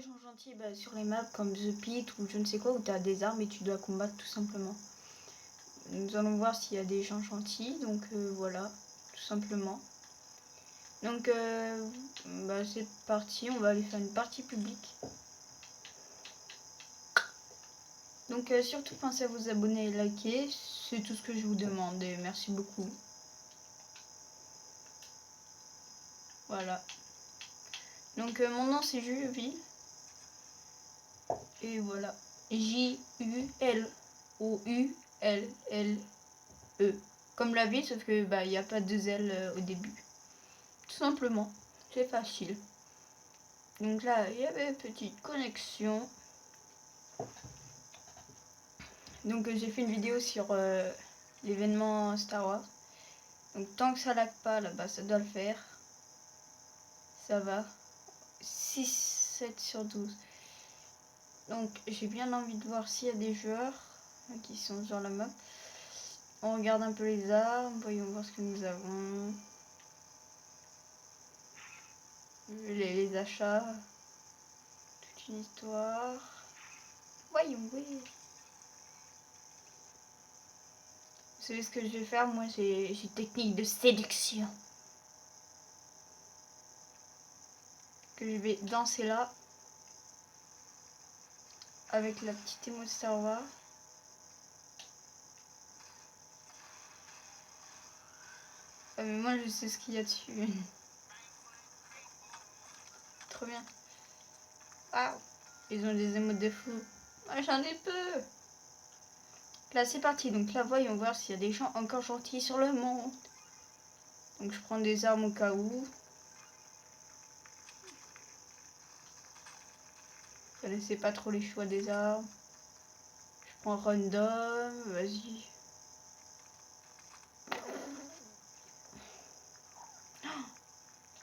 des gens gentils sur les maps comme The Pit ou je ne sais quoi, où tu as des armes et tu dois combattre tout simplement. Nous allons voir s'il y a des gens gentils, donc voilà, tout simplement. Donc c'est parti, on va aller faire une partie publique. Donc surtout pensez à vous abonner et liker, c'est tout ce que je vous demande et merci beaucoup. Voilà. Donc mon nom c'est Juleville. Et voilà. Juloullle. Comme la ville, sauf que il n'y a pas deux L au début. Tout simplement. C'est facile. Donc là, il y avait une petite connexion. Donc j'ai fait une vidéo sur l'événement Star Wars. Donc tant que ça lag pas, là-bas, ça doit le faire. Ça va. 6/7/12. Donc j'ai bien envie de voir s'il y a des joueurs qui sont sur la map. On regarde un peu les armes, voyons voir ce que nous avons. Les achats. Toute une histoire. Voyons, oui. Vous savez ce que je vais faire? Moi j'ai une technique de séduction. Que je vais danser là. Avec la petite émo de Star Wars. Ah, mais moi je sais ce qu'il y a dessus. Trop bien. Ah, ils ont des émotes de fou. Moi j'en ai peu. Là c'est parti. Donc là voyons voir s'il y a des gens encore gentils sur le monde. Donc je prends des armes au cas où. Je connaissais pas trop les choix des armes. Je prends random. Vas-y.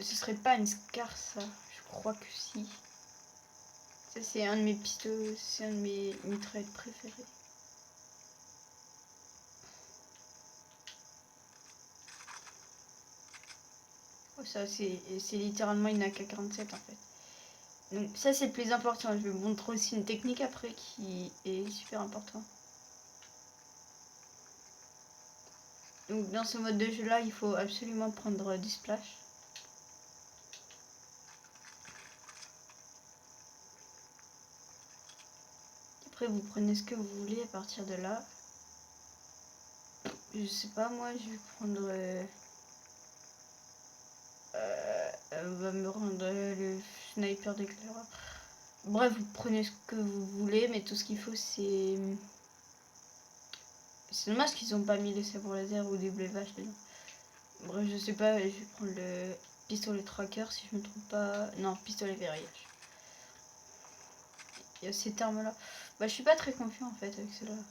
Ce serait pas une Scar ça? Je crois que si. Ça c'est un de mes pistolets, c'est un de mes mitraillettes préférées. Oh, ça c'est littéralement une AK-47 en fait. Donc ça c'est le plus important. Je vais vous montrer aussi une technique après qui est super important. Donc dans ce mode de jeu là il faut absolument prendre du splash. Après vous prenez ce que vous voulez à partir de là. Je sais pas, moi je vais prendre on va me rendre le sniper d'éclaireur. Bref, vous prenez ce que vous voulez, mais tout ce qu'il faut c'est dommage qu'ils ont pas mis les sabres laser ou des bleuvages dedans. Bref, je sais pas, je vais prendre le pistolet tracker si je me trompe pas. Non, pistolet verrouillage. Il y a cette arme là. Je suis pas très confiant en fait avec celle-là.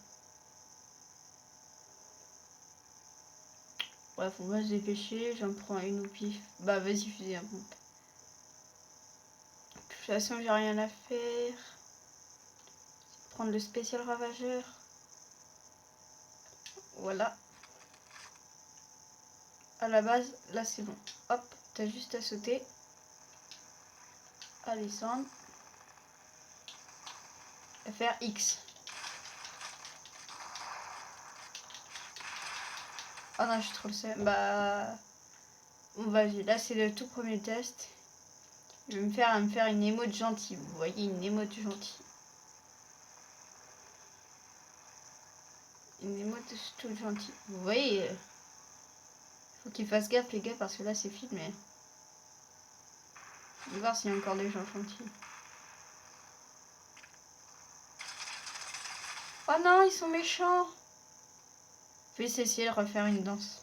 Bref, on va se dépêcher. J'en prends une au pif. Vas-y, fusil à pompe. De toute façon, j'ai rien à faire. Prendre le spécial ravageur. Voilà. À la base, là c'est bon. Hop, t'as juste à sauter. À descendre. À faire X. Oh non, je suis trop le seul. Vas-y, là c'est le tout premier test. Je vais me faire une émote gentille. Vous voyez, une émote gentille. Une émote toute gentille. Vous voyez, faut qu'ils fassent gaffe les gars parce que là c'est filmé. On va voir s'il y a encore des gens gentils. Oh non, ils sont méchants. Je vais essayer de refaire une danse.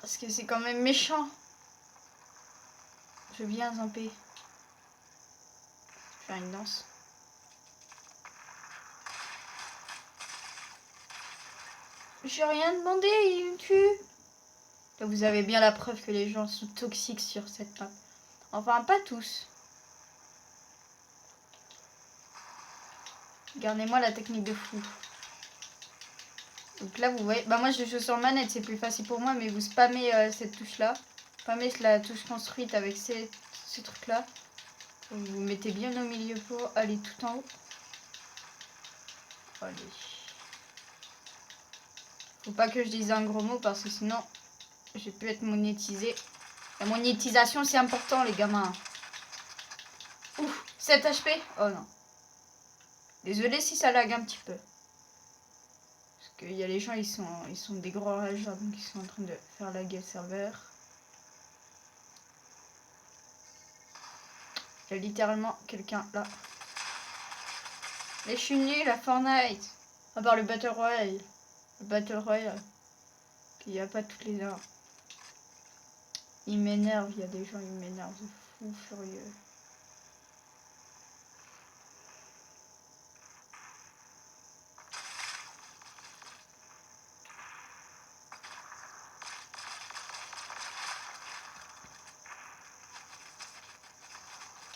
Parce que c'est quand même méchant. Je viens en paix. Faire une danse. J'ai rien demandé, il me tue. Là, vous avez bien la preuve que les gens sont toxiques sur cette map. Enfin, pas tous. Regardez-moi la technique de fou. Donc là, vous voyez... moi, je joue sur manette, c'est plus facile pour moi, mais vous spammez cette touche-là. Spammez la touche construite avec ces trucs là. Vous vous mettez bien au milieu pour aller tout en haut. Allez. Faut pas que je dise un gros mot parce que sinon je peux être monétisé. La monétisation c'est important les gamins. Ouf, 7 HP. Oh non. Désolé si ça lag un petit peu. Parce qu'il y a les gens, ils sont des gros rageurs, donc ils sont en train de faire laguer le serveur. Il y a littéralement quelqu'un là. Mais je suis nulle à Fortnite. À part le Battle Royale. Le Battle Royale. Il n'y a pas toutes les heures. Il m'énerve, il y a des gens, ils m'énervent de fou furieux.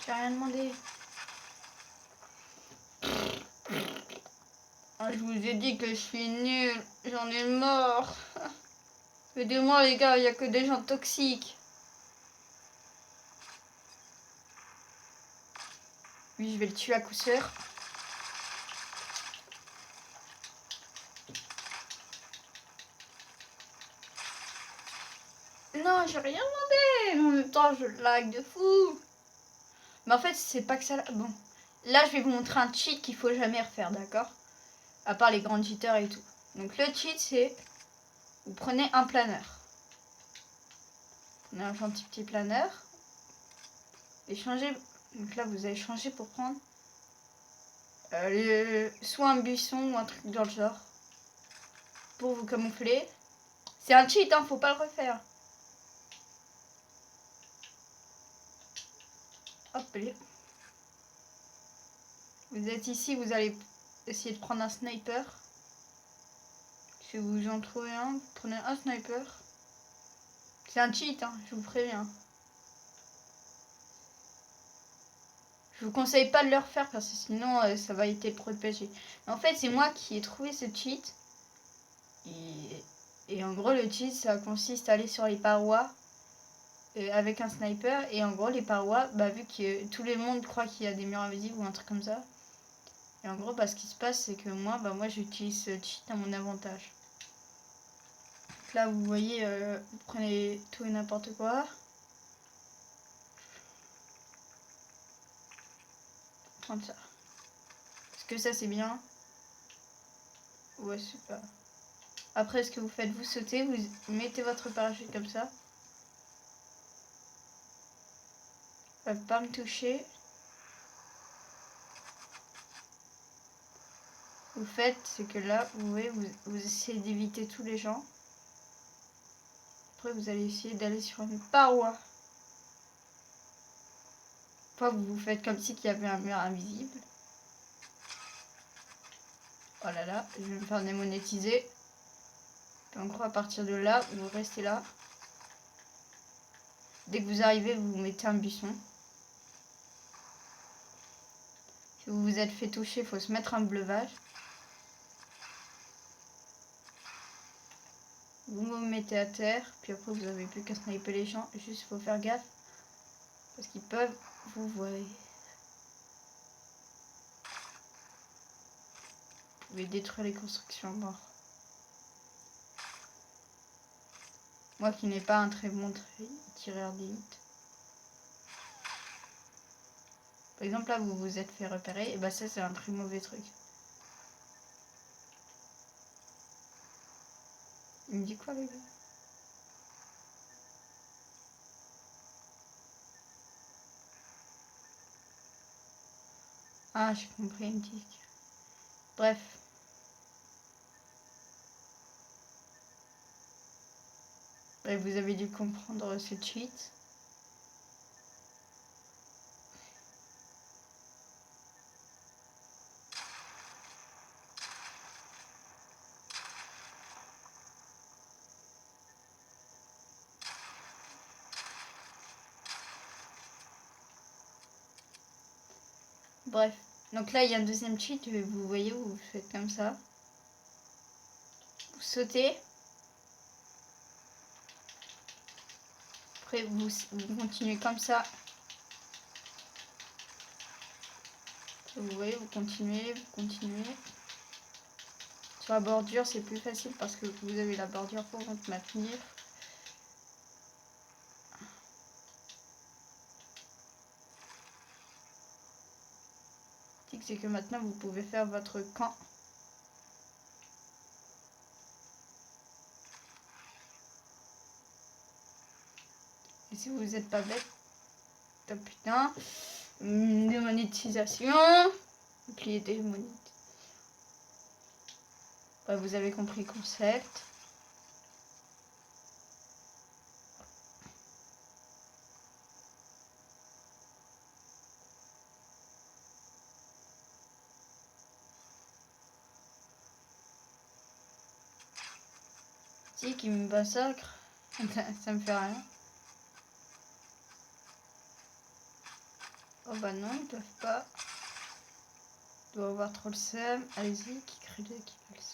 J'ai rien demandé. Ah, je vous ai dit que je suis nulle. J'en ai marre. Aidez-moi les gars, il n'y a que des gens toxiques. Oui, je vais le tuer à coup sûr. Non, j'ai rien demandé. En même temps, je lag de fou. Mais en fait, c'est pas que ça... Bon. Là, je vais vous montrer un cheat qu'il faut jamais refaire, d'accord? À part les grands cheaters et tout. Donc, le cheat, c'est... Vous prenez un planeur. Vous prenez un gentil petit planeur. Et changez... Donc là, vous allez changer pour prendre... soit un buisson ou un truc dans le genre. Pour vous camoufler. C'est un cheat, hein, faut pas le refaire. Hop, allez. Vous êtes ici, vous allez essayer de prendre un sniper. Si vous en trouvez un, vous prenez un sniper. C'est un cheat, hein, je vous préviens. Je vous conseille pas de le refaire parce que sinon ça va être pro de PSG. Mais en fait, c'est moi qui ai trouvé ce cheat. Et en gros, le cheat, ça consiste à aller sur les parois avec un sniper. Et en gros, les parois, bah, vu que tout le monde croit qu'il y a des murs invisibles ou un truc comme ça. Et en gros, bah, ce qui se passe, c'est que moi j'utilise ce cheat à mon avantage. Donc là, vous voyez, vous prenez tout et n'importe quoi. Prendre ça. Est-ce que ça, c'est bien? Ouais, super. Après, ce que vous faites, vous sautez, vous mettez votre parachute comme ça. Ça va pas me toucher. Vous faites, c'est que là, vous voyez, vous essayez d'éviter tous les gens. Après, vous allez essayer d'aller sur une paroi. Enfin, vous faites comme si il y avait un mur invisible. Oh là là, je vais me faire démonétiser. Et en gros, à partir de là, vous restez là. Dès que vous arrivez, vous mettez un buisson. Si vous vous êtes fait toucher, il faut se mettre un bleuvage. Vous vous mettez à terre, puis après vous n'avez plus qu'à sniper les gens. Juste, il faut faire gaffe. Parce qu'ils peuvent vous voir. Vous pouvez détruire les constructions mortes. Moi qui n'ai pas un très bon tireur d'élite. Par exemple, là, vous vous êtes fait repérer. Et bah ça, c'est un très mauvais truc. Il me dit quoi, le gars? Ah, j'ai compris, il me dit. Bref. Bref, vous avez dû comprendre ce cheat. Bref. Donc là, il y a un deuxième cheat. Vous voyez, vous faites comme ça. Vous sautez. Après, vous continuez comme ça Vous voyez, vous continuez, vous continuez. Sur la bordure, c'est plus facile parce que vous avez la bordure pour vous maintenir. C'est que maintenant vous pouvez faire votre camp. Et si vous n'êtes pas bête, oh putain, démonétisation, bouclier démonétisation. Ouais, vous avez compris le concept. Si, qui me massacre, ça me fait rien. Oh bah non, ils peuvent pas. Ils doivent avoir trop le seum. Allez-y, qui crée qui fait le seum.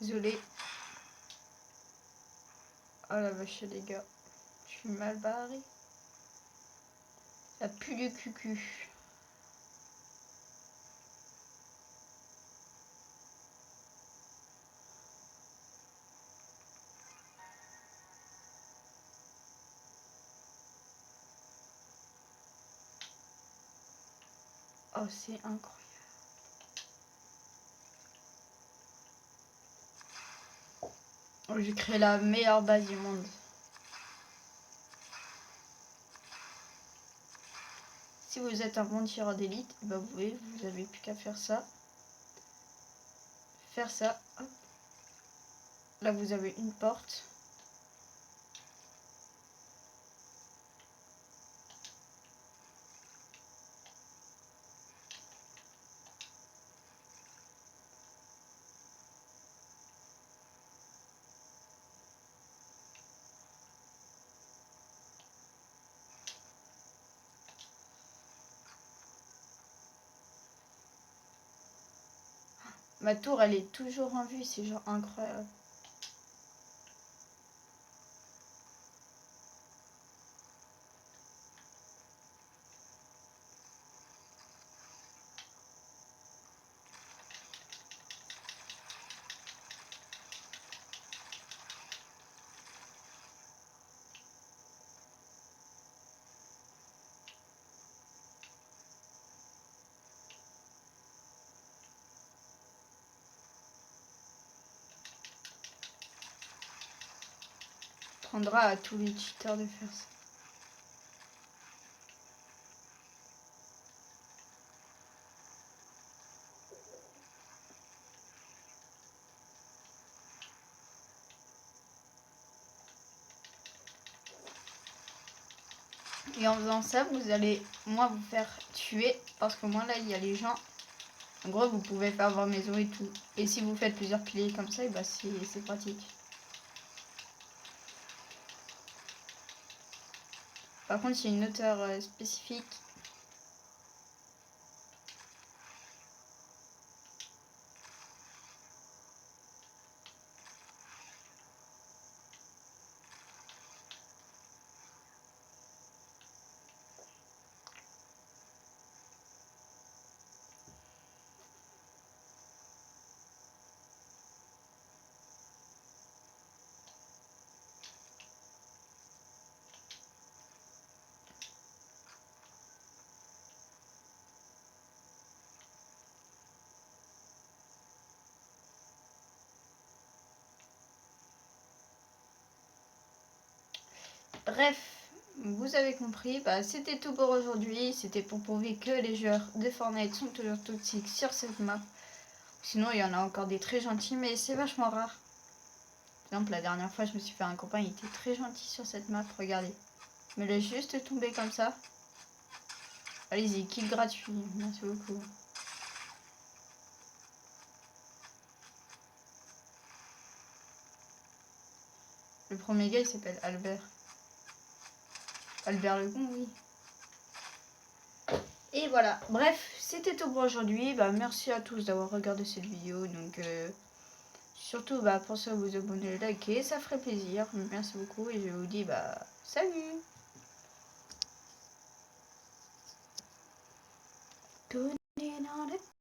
Désolé. Oh la vache les gars. Je suis mal barré. Ça pue du cucu. Oh c'est incroyable. Oh, j'ai créé la meilleure base du monde. Si vous êtes un bon tireur d'élite, bah vous voyez, vous avez plus qu'à faire ça. Faire ça. Hop. Là vous avez une porte. Ma tour elle est toujours en vue, c'est genre incroyable. Prendra à tous les cheaters de faire ça. Et en faisant ça, vous allez moins vous faire tuer parce que moi là il y a les gens. En gros vous pouvez faire vos maisons et tout. Et si vous faites plusieurs piliers comme ça, et bah c'est pratique. Par contre il y a une hauteur spécifique. Bref, vous avez compris, bah, c'était tout pour aujourd'hui. C'était pour prouver que les joueurs de Fortnite sont toujours toxiques sur cette map. Sinon, il y en a encore des très gentils, mais c'est vachement rare. Par exemple, la dernière fois, je me suis fait un copain, il était très gentil sur cette map. Regardez, il me laisse juste tomber comme ça. Allez-y, kill gratuit. Merci beaucoup. Le premier gars, il s'appelle Albert. Albert le con, oui. Et voilà. Bref, c'était tout pour aujourd'hui. Bah, merci à tous d'avoir regardé cette vidéo. Donc, surtout, bah, pensez à vous abonner, liker. Ça ferait plaisir. Merci beaucoup. Et je vous dis, bah, salut.